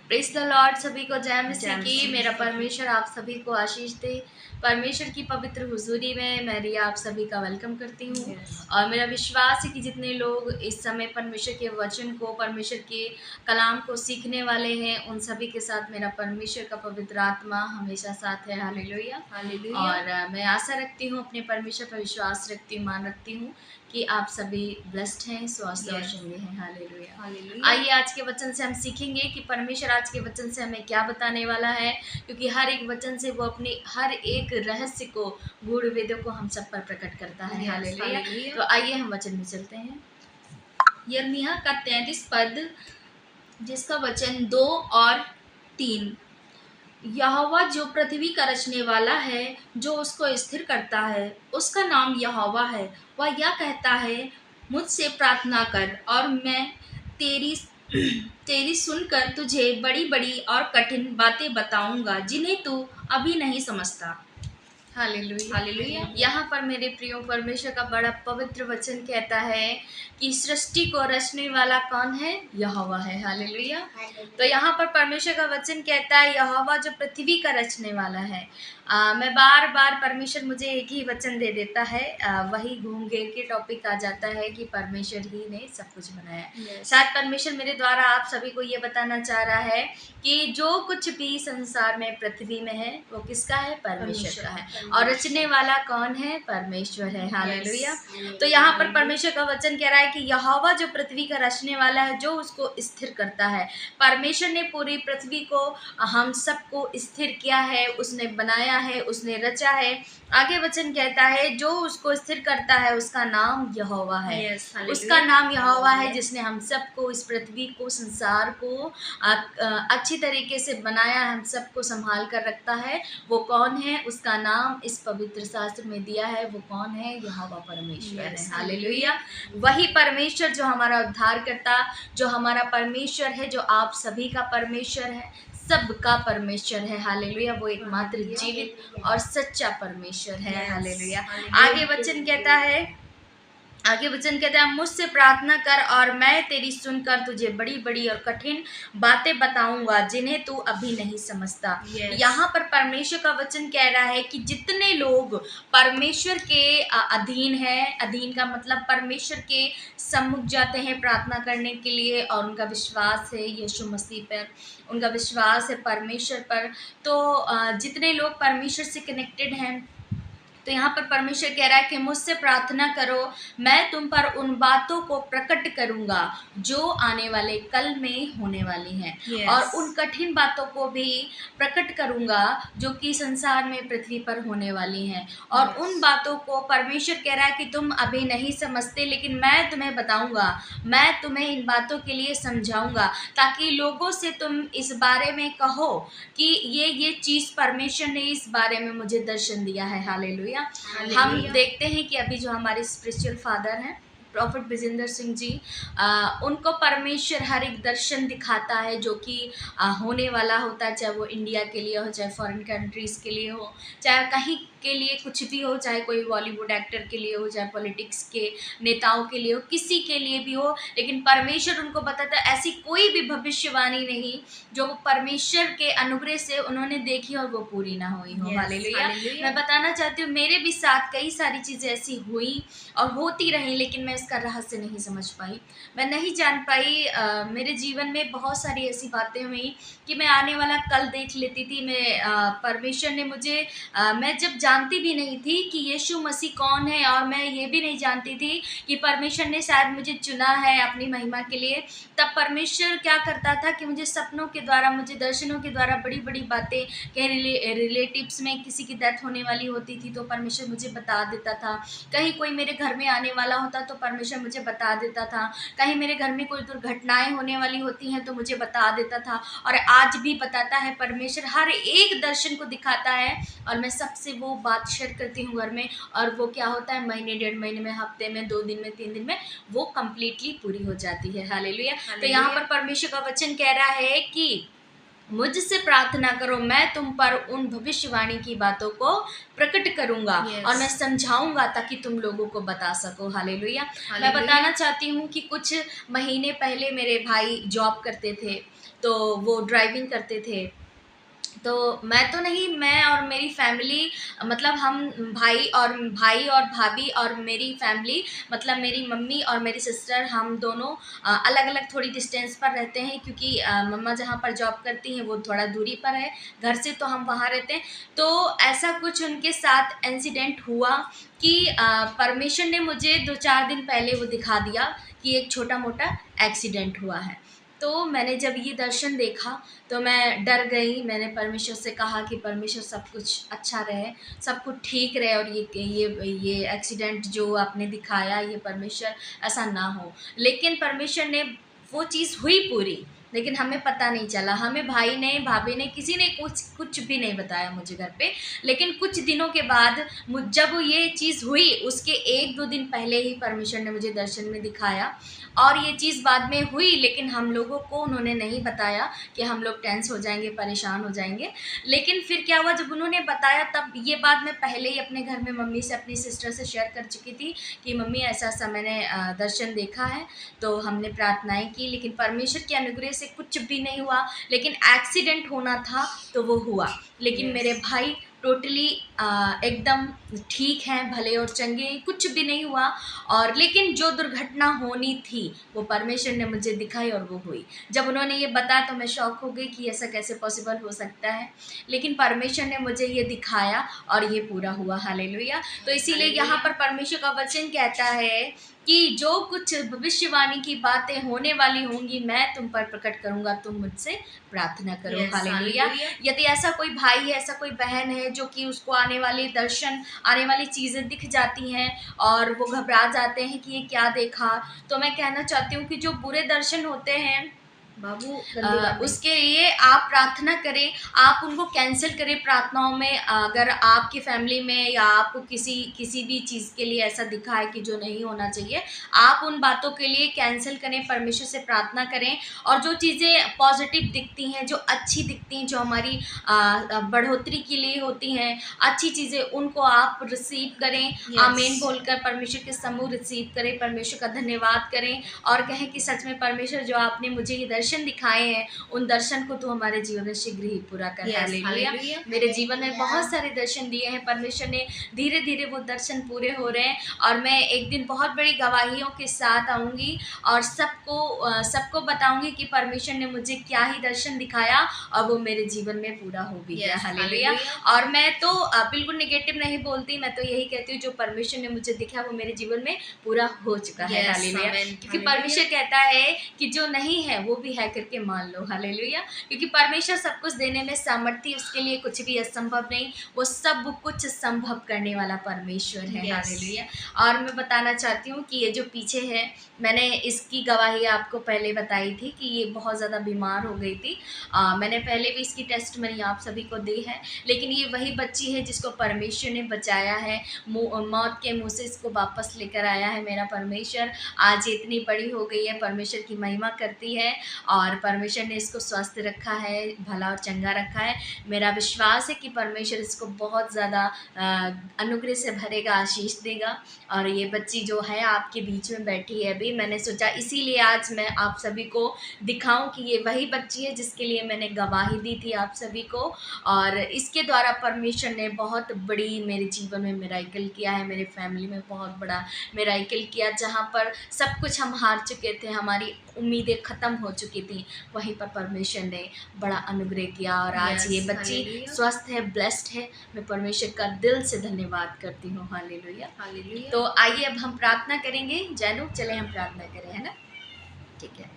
Praise the Lord. सभी को जय मसीह जय की। मसीह मेरा की। परमेश्वर आप सभी को आशीष दे। परमेश्वर की पवित्र हुजूरी में मैं रिया आप सभी का वेलकम करती हूँ। Yes. और मेरा विश्वास है कि जितने लोग इस समय परमेश्वर के वचन को, परमेश्वर के कलाम को सीखने वाले हैं, उन सभी के साथ मेरा परमेश्वर का पवित्र आत्मा हमेशा साथ है। हालेलुया। हालेलुया। और मैं आशा रखती हूँ, अपने परमेश्वर पर विश्वास रखती हूँ, मान रखती हूँ कि आप सभी ब्लेस्ड हैं, स्वस्थ और Yes. चंगे हैं। हालेलुया। हालेलुया। आइए आज के वचन से हम सीखेंगे कि परमेश्वर आज के वचन से हमें क्या बताने वाला है, क्योंकि हर एक वचन से वो अपनी हर एक रहस्य को, गूढ़ वेदों को हम सब पर प्रकट करता है। Yes, hallelujah. हालेलुया। तो आइए हम वचन में चलते हैं। यिर्मयाह का 33 पद, जिसका वचन 2 और 3। यहोवा जो पृथ्वी का रचने वाला है, जो उसको स्थिर करता है, उसका नाम यहोवा है। वह यह कहता है, मुझसे प्रार्थना कर और मैं तेरी तेरी सुनकर तुझे बड़ी बड़ी और कठिन बातें बताऊंगा, जिन्हें तू अभी नहीं समझता। हालेलुया। हालेलुया। यहाँ पर मेरे प्रियो परमेश्वर का बड़ा पवित्र वचन कहता है कि सृष्टि को रचने वाला कौन है? यहोवा है। हालेलुया। तो यहाँ पर परमेश्वर का वचन कहता है यहोवा जो पृथ्वी का रचने वाला है। मैं बार बार परमेश्वर मुझे एक ही वचन दे देता है, वही घूम घेर के टॉपिक आ जाता है कि परमेश्वर ही ने सब कुछ बनाया। Yes. शायद परमेश्वर मेरे द्वारा आप सभी को ये बताना चाह रहा है कि जो कुछ भी संसार में, पृथ्वी में है, वो किसका है? परमेश्वर का है। और रचने वाला कौन है? परमेश्वर है। हालेलुया। तो यहाँ पर परमेश्वर का वचन कह रहा है कि यहोवा जो पृथ्वी का रचने वाला है, जो उसको स्थिर करता है। परमेश्वर ने पूरी पृथ्वी को, हम सबको स्थिर किया है, उसने बनाया है, उसने रचा है। आगे वचन कहता है जो उसको स्थिर करता है उसका नाम यहोवा है। Yes, hallelujah. उसका नाम यहोवा है, जिसने हम सबको, इस पृथ्वी को, संसार को अच्छी तरीके से बनाया, हम सबको संभाल कर रखता है। वो कौन है? उसका नाम इस पवित्र शास्त्र में दिया है। वो कौन है? यहोवा परमेश्वर है। हालेलुया। वही परमेश्वर जो हमारा उद्धार करता, जो हमारा परमेश्वर है, जो आप सभी का परमेश्वर है, सबका परमेश्वर है। हालेलुया। वो एकमात्र जीवित और सच्चा परमेश्वर है। हालेलुया। आगे वचन कहता है मुझसे प्रार्थना कर और मैं तेरी सुनकर तुझे बड़ी बड़ी और कठिन बातें बताऊंगा, जिन्हें तू अभी नहीं समझता। Yes. यहाँ पर परमेश्वर का वचन कह रहा है कि जितने लोग परमेश्वर के अधीन है, अधीन का मतलब परमेश्वर के सम्मुख जाते हैं प्रार्थना करने के लिए, और उनका विश्वास है यीशु मसीह पर, उनका विश्वास है परमेश्वर पर, तो जितने लोग परमेश्वर से कनेक्टेड हैं, तो यहाँ पर परमेश्वर कह रहा है कि मुझसे प्रार्थना करो, मैं तुम पर उन बातों को प्रकट करूंगा जो आने वाले कल में होने वाली हैं। Yes. और उन कठिन बातों को भी प्रकट करूंगा जो कि संसार में, पृथ्वी पर होने वाली हैं। और Yes. उन बातों को परमेश्वर कह रहा है कि तुम अभी नहीं समझते, लेकिन मैं तुम्हें बताऊंगा, मैं तुम्हें इन बातों के लिए समझाऊंगा, ताकि लोगों से तुम इस बारे में कहो कि ये चीज़ परमेश्वर ने इस बारे में मुझे दर्शन दिया है। हालेलुया। हम देखते हैं कि अभी जो हमारे स्पिरिचुअल फादर हैं, प्रॉफिट विजेंद्र सिंह जी, उनको परमेश्वर हर एक दर्शन दिखाता है जो कि होने वाला होता है, चाहे वो इंडिया के लिए हो, चाहे फॉरेन कंट्रीज़ के लिए हो, चाहे कहीं के लिए कुछ भी हो, चाहे कोई बॉलीवुड एक्टर के लिए हो, चाहे पॉलिटिक्स के नेताओं के लिए हो, किसी के लिए भी हो, लेकिन परमेश्वर उनको बताता है ऐसी कोई भी भविष्यवाणी नहीं जो परमेश्वर के अनुग्रह से उन्होंने देखी और वो पूरी ना हुई हो। Yes, hallelujah. हालेलुया। मैं बताना चाहती हूँ मेरे भी साथ कई सारी चीज़ें ऐसी हुई और होती रही, लेकिन मैं इसका रहस्य नहीं समझ पाई, मैं नहीं जान पाई। मेरे जीवन में बहुत सारी ऐसी बातें हुई कि मैं आने वाला कल देख लेती थी। परमेश्वर ने मुझे, मैं जब जानती भी नहीं थी कि यीशु मसीह कौन है, और मैं ये भी नहीं जानती थी कि परमेश्वर ने शायद मुझे चुना है अपनी महिमा के लिए, तब परमेश्वर क्या करता था कि मुझे सपनों के द्वारा, मुझे दर्शनों के द्वारा बड़ी बड़ी बातें, कहीं रिलेटिव्स में किसी की डेथ होने वाली होती थी तो परमेश्वर मुझे बता देता था, कहीं कोई मेरे घर में आने वाला होता तो परमेश्वर मुझे बता देता था, कहीं मेरे घर में कोई दुर्घटनाएं होने वाली होती हैं तो मुझे बता देता था, और आज भी बताता है परमेश्वर, हर एक दर्शन को दिखाता है, और मैं सबसे वो बात शेयर करती हूँ घर में, और वो क्या होता है, महीने, 1.5 महीने में, हफ्ते में, 2 दिन में, 3 दिन में वो कंप्लीटली पूरी हो जाती है। हालेलुया। तो यहाँ पर परमेश्वर का वचन कह रहा है कि मुझसे प्रार्थना करो, मैं तुम पर उन भविष्यवाणी की बातों को प्रकट करूंगा। Yes. और मैं समझाऊंगा ताकि तुम लोगों को बता सको। हालेलुया। मैं बताना चाहती हूँ कि कुछ महीने पहले मेरे भाई जॉब करते थे, तो वो ड्राइविंग करते थे। तो मैं तो नहीं, मैं और मेरी फैमिली, मतलब हम भाई और भाभी और मेरी फैमिली, मतलब मेरी मम्मी और मेरी सिस्टर, हम दोनों अलग अलग थोड़ी डिस्टेंस पर रहते हैं, क्योंकि मम्मा जहाँ पर जॉब करती हैं वो थोड़ा दूरी पर है घर से, तो हम वहाँ रहते हैं। तो ऐसा कुछ उनके साथ इंसिडेंट हुआ कि परमेश्वर ने मुझे 2-4 दिन पहले वो दिखा दिया कि एक छोटा मोटा एक्सीडेंट हुआ है। तो मैंने जब ये दर्शन देखा तो मैं डर गई। मैंने परमेश्वर से कहा कि परमेश्वर सब कुछ अच्छा रहे, सब कुछ ठीक रहे, और ये एक्सीडेंट जो आपने दिखाया, ये परमेश्वर ऐसा ना हो। लेकिन परमेश्वर ने, वो चीज़ हुई पूरी, लेकिन हमें पता नहीं चला। हमें भाई ने, भाभी ने, किसी ने कुछ कुछ भी नहीं बताया मुझे घर पे। लेकिन कुछ दिनों के बाद जब ये चीज़ हुई, उसके 1-2 दिन पहले ही परमेश्वर ने मुझे दर्शन में दिखाया, और ये चीज़ बाद में हुई, लेकिन हम लोगों को उन्होंने नहीं बताया कि हम लोग टेंस हो जाएंगे, परेशान हो जाएंगे। लेकिन फिर क्या हुआ, जब उन्होंने बताया, तब ये बात मैं पहले ही अपने घर में मम्मी से, अपनी सिस्टर से शेयर कर चुकी थी कि मम्मी ऐसा ऐसा मैंने दर्शन देखा है। तो हमने प्रार्थनाएं की, लेकिन परमेश्वर के अनुग्रह से कुछ भी नहीं हुआ। लेकिन एक्सीडेंट होना था तो वो हुआ। लेकिन Yes. मेरे भाई टोटली एकदम ठीक हैं, भले और चंगे, कुछ भी नहीं हुआ। और लेकिन जो दुर्घटना होनी थी वो परमेश्वर ने मुझे दिखाई और वो हुई। जब उन्होंने ये बताया तो मैं शॉक हो गई कि ऐसा कैसे पॉसिबल हो सकता है। लेकिन परमेश्वर ने मुझे ये दिखाया और ये पूरा हुआ। हालेलुया। तो इसीलिए यहाँ पर परमेश्वर का वचन कहता है कि जो कुछ भविष्यवाणी की बातें होने वाली होंगी मैं तुम पर प्रकट करूंगा, तुम मुझसे प्रार्थना करो। Yes, hallelujah. hallelujah. यदि ऐसा कोई भाई है, ऐसा कोई बहन है जो कि उसको आने वाले दर्शन, आने वाली चीज़ें दिख जाती हैं और वो घबरा जाते हैं कि ये क्या देखा, तो मैं कहना चाहती हूँ कि जो बुरे दर्शन होते हैं, बाबू गंदी बात नहीं। उसके लिए आप प्रार्थना करें, आप उनको कैंसिल करें प्रार्थनाओं में। अगर आपकी फैमिली में या आपको किसी भी चीज़ के लिए ऐसा दिखा है कि जो नहीं होना चाहिए, आप उन बातों के लिए कैंसिल करें, परमेश्वर से प्रार्थना करें। और जो चीज़ें पॉजिटिव दिखती हैं, जो अच्छी दिखती हैं, जो हमारी बढ़ोतरी के लिए होती हैं, अच्छी चीज़ें, उनको आप रिसीव करें। Yes. आमीन बोलकर परमेश्वर के समूह रिसीव करें, परमेश्वर का धन्यवाद करें और कहें कि सच में परमेश्वर, जो आपने मुझे ये दर्शन दिखाए हैं, उन दर्शन को तू हमारे जीवन में शीघ्र ही पूरा कर। Yes, hallelujah. hallelujah. मेरे जीवन में बहुत सारे दर्शन दिए हैं परमेश्वर ने, धीरे धीरे वो दर्शन पूरे हो रहे हैं, और मैं एक दिन बहुत बड़ी गवाहियों के साथ आऊँगी और सबको बताऊँगी कि परमेश्वर ने मुझे क्या ही दर्शन दिखाया और वो मेरे जीवन में पूरा हो भी गया। Yes, hallelujah. hallelujah. और मैं तो बिल्कुल नेगेटिव नहीं बोलती, मैं तो यही कहती हूँ जो परमेश्वर ने मुझे दिखा वो मेरे जीवन में पूरा हो चुका है। Yes, hallelujah. amen. क्योंकि Hallelujah. परमेश्वर कहता है कि जो नहीं है वो भी है करके मान लो। हालेलुया। क्योंकि परमेश्वर सब कुछ देने में सामर्थ्य, उसके लिए कुछ भी असंभव नहीं, वो सब कुछ संभव करने वाला परमेश्वर है। Yes. हालेलुया। और मैं बताना चाहती हूँ कि ये जो पीछे है, मैंने इसकी गवाही आपको पहले बताई थी कि ये बहुत ज़्यादा बीमार हो गई थी। मैंने पहले भी इसकी टेस्टमनी आप सभी को दी है। लेकिन ये वही बच्ची है जिसको परमेश्वर ने बचाया है, मौत के मुँह से इसको वापस लेकर आया है मेरा परमेश्वर। आज ये इतनी बड़ी हो गई है, परमेश्वर की महिमा करती है और परमेश्वर ने इसको स्वस्थ रखा है, भला और चंगा रखा है। मेरा विश्वास है कि परमेश्वर इसको बहुत ज़्यादा अनुग्रह से भरेगा, आशीष देगा। और ये बच्ची जो है आपके बीच में बैठी है अभी, मैंने सोचा इसीलिए आज मैं आप सभी को दिखाऊं कि ये वही बच्ची है जिसके लिए मैंने गवाही दी थी आप सभी को। और इसके द्वारा परमेश्वर ने बहुत बड़ी मेरे जीवन में मिराइकल किया है, मेरे फैमिली में बहुत बड़ा मिराइकल किया। जहाँ पर सब कुछ हम हार चुके थे, हमारी उम्मीदें ख़त्म हो चुकी थी, वहीं पर परमेश्वर ने बड़ा अनुग्रह किया और आज Yes, ये बच्ची hallelujah. स्वस्थ है, ब्लेस्ड है। मैं परमेश्वर का दिल से धन्यवाद करती हूँ। हालेलुया। Hallelujah. तो आइए अब हम प्रार्थना करेंगे। जैनू चले हम प्रार्थना करें, है ना? ठीक है।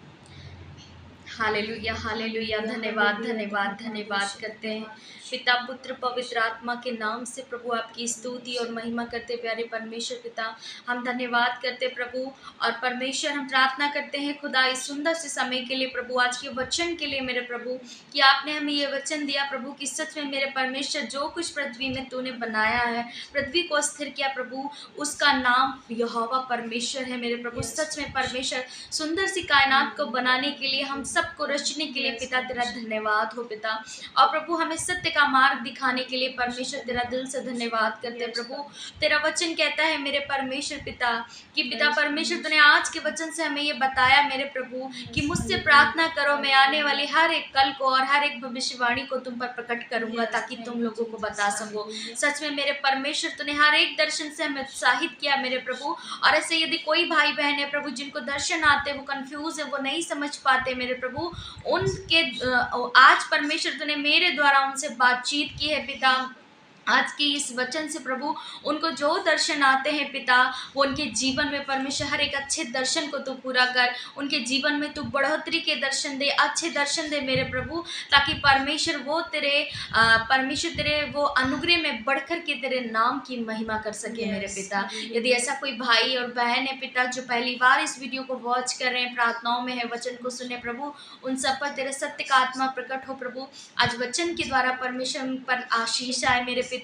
Hallelujah, hallelujah. धन्यवाद, धन्यवाद, धन्यवाद करते हैं पिता, पुत्र, पवित्र आत्मा के नाम से प्रभु आपकी स्तुति और महिमा करते प्यारे परमेश्वर पिता। हम धन्यवाद करते प्रभु और परमेश्वर, हम प्रार्थना करते हैं खुदा इस सुंदर से समय के लिए प्रभु, आज के वचन के लिए मेरे प्रभु, कि आपने हमें ये वचन दिया प्रभु कि सच में मेरे परमेश्वर जो कुछ पृथ्वी में तूने बनाया है, पृथ्वी को स्थिर किया प्रभु, उसका नाम यहोवा परमेश्वर है मेरे प्रभु। सच में परमेश्वर सुंदर सी कायनात को बनाने के लिए हम सब सबको रचने के लिए पिता तेरा धन्यवाद हो पिता। और प्रभु हमें सत्य का मार्ग दिखाने के लिए परमेश्वर तेरा दिल से धन्यवाद करते हैं प्रभु। तेरा वचन कहता है मेरे परमेश्वर पिता कि पिता परमेश्वर तूने आज के वचन से हमें ये बताया मेरे प्रभु कि मुझसे प्रार्थना करो, मैं आने वाली हर एक कल को और हर एक भविष्यवाणी को तुम पर प्रकट करूंगा ताकि तुम लोगों को बता सको। सच में मेरे परमेश्वर तूने हर एक दर्शन से हमें उत्साहित किया मेरे प्रभु। और ऐसे यदि कोई भाई बहन है प्रभु जिनको दर्शन आते, वो कंफ्यूज है, वो नहीं समझ पाते मेरे प्रभु, उनके आज परमेश्वर तूने मेरे द्वारा उनसे बातचीत की है पिता। आज के इस वचन से प्रभु उनको जो दर्शन आते हैं पिता, वो उनके जीवन में परमेश्वर हर एक अच्छे दर्शन को तू पूरा कर, उनके जीवन में तू बढ़ोतरी के दर्शन दे, अच्छे दर्शन दे मेरे प्रभु, ताकि परमेश्वर तेरे वो अनुग्रह में बढ़कर के तेरे नाम की महिमा कर सके मेरे पिता। यदि ऐसा कोई भाई और बहन है पिता जो पहली बार इस वीडियो को वॉच कर रहे हैं, प्रार्थनाओं में है, वचन को सुने प्रभु, उन सब पर तेरे सत्य का आत्मा प्रकट हो प्रभु। आज वचन के द्वारा परमेश्वर उन पर आशीष आए मेरे पिता।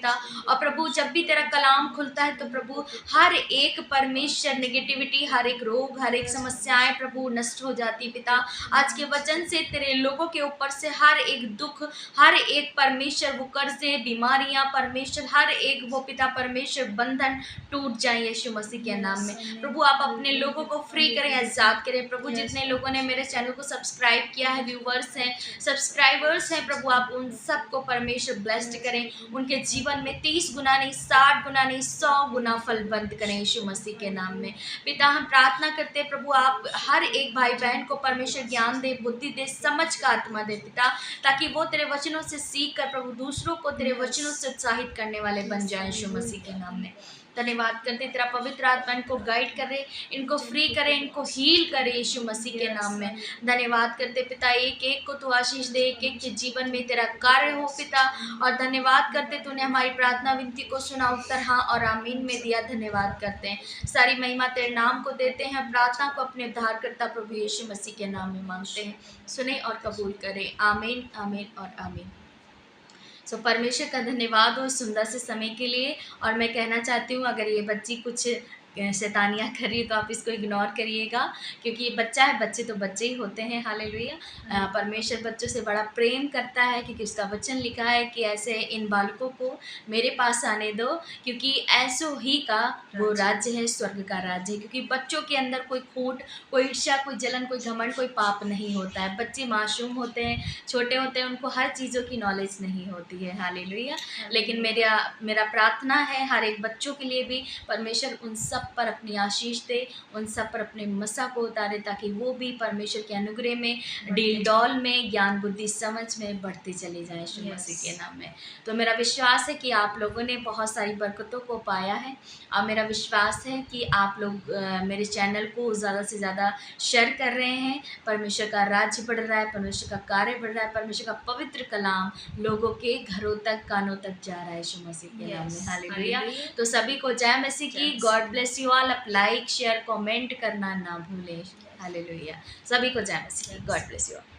और प्रभु जब भी तेरा कलाम खुलता है तो प्रभु हर एक परमेश्वर नेगेटिविटी, हर एक रोग, हर एक समस्याएं प्रभु नष्ट हो जाती पिता। आज के वचन से तेरे लोगों के ऊपर से हर एक दुख, हर एक परमेश्वर वो कर्जे, बीमारियां परमेश्वर, हर एक वो पिता परमेश्वर बंधन टूट जाए यीशु मसीह के नाम में। प्रभु आप अपने लोगों को फ्री करें, आजाद करें प्रभु। जितने लोगों ने मेरे चैनल को सब्सक्राइब किया है, व्यूवर्स हैं, सब्सक्राइबर्स हैं प्रभु, आप उन सबको परमेश्वर ब्लेस्ड करें, उनके जीवन में 30 गुना नहीं, 60 गुना नहीं, 100 गुना फल बंद करें यीशु मसीह के नाम में। पिता हम प्रार्थना करते हैं प्रभु आप हर एक भाई बहन को परमेश्वर ज्ञान दे, बुद्धि दे, समझ का आत्मा दे पिता, ताकि वो तेरे वचनों से सीख कर प्रभु दूसरों को तेरे वचनों से उत्साहित करने वाले बन जाए यीशु मसीह के नाम में। धन्यवाद करते तेरा पवित्र आत्मा इनको गाइड करे, इनको फ्री करे, इनको हील करे यीशु मसीह के नाम में। धन्यवाद करते पिता एक एक को तू आशीष दे, एक एक के जीवन में तेरा कार्य हो पिता। और धन्यवाद करते तूने हमारी प्रार्थना विनती को सुना, उत्तर हाँ और आमीन में दिया। धन्यवाद करते हैं, सारी महिमा तेरे नाम को देते हैं। प्रार्थना को अपने उद्धारकर्ता प्रभु यीशु मसीह के नाम में मांगते हैं, सुने और कबूल करें। आमीन आमीन और आमीन। परमेश्वर का धन्यवाद हो सुंदर से समय के लिए। और मैं कहना चाहती हूँ अगर ये बच्ची कुछ शैतानियाँ कर रही है तो आप इसको इग्नोर करिएगा, क्योंकि ये बच्चा है, बच्चे तो बच्चे ही होते हैं। हालेलुया। परमेश्वर बच्चों से बड़ा प्रेम करता है, क्योंकि उसका वचन लिखा है कि ऐसे इन बालकों को मेरे पास आने दो, क्योंकि ऐसो ही का वो राज्य है, स्वर्ग का राज्य है। क्योंकि बच्चों के अंदर कोई खोट, कोई ईर्ष्या, कोई जलन, कोई घमंड, कोई पाप नहीं होता है। बच्चे मासूम होते हैं, छोटे होते हैं, उनको हर चीज़ों की नॉलेज नहीं होती है। हालेलुया। लेकिन मेरा प्रार्थना है हर एक बच्चों के लिए भी परमेश्वर उन सब पर अपनी आशीष दे, उन सब पर अपने मसा को उतारे, ताकि वो भी परमेश्वर के अनुग्रह में, डील डॉल में, ज्ञान बुद्धि समझ में बढ़ते चले जाएं यीशु मसीह के नाम में। तो मेरा विश्वास है कि आप लोगों ने बहुत सारी बरकतों को पाया है। और मेरा विश्वास है कि आप लोग मेरे चैनल को ज़्यादा से ज़्यादा शेयर कर रहे हैं। परमेश्वर का राज्य बढ़ रहा है, परमेश्वर का कार्य बढ़ रहा है, परमेश्वर का पवित्र कलाम लोगों के घरों तक, कानों तक जा रहा है यीशु मसीह के नाम में। हालेलुया। तो सभी को जय मसीह की। God bless you all. आप लाइक, शेयर, कमेंट करना ना भूलें। हालेलुया। सभी को जय मसीह की। God bless you all.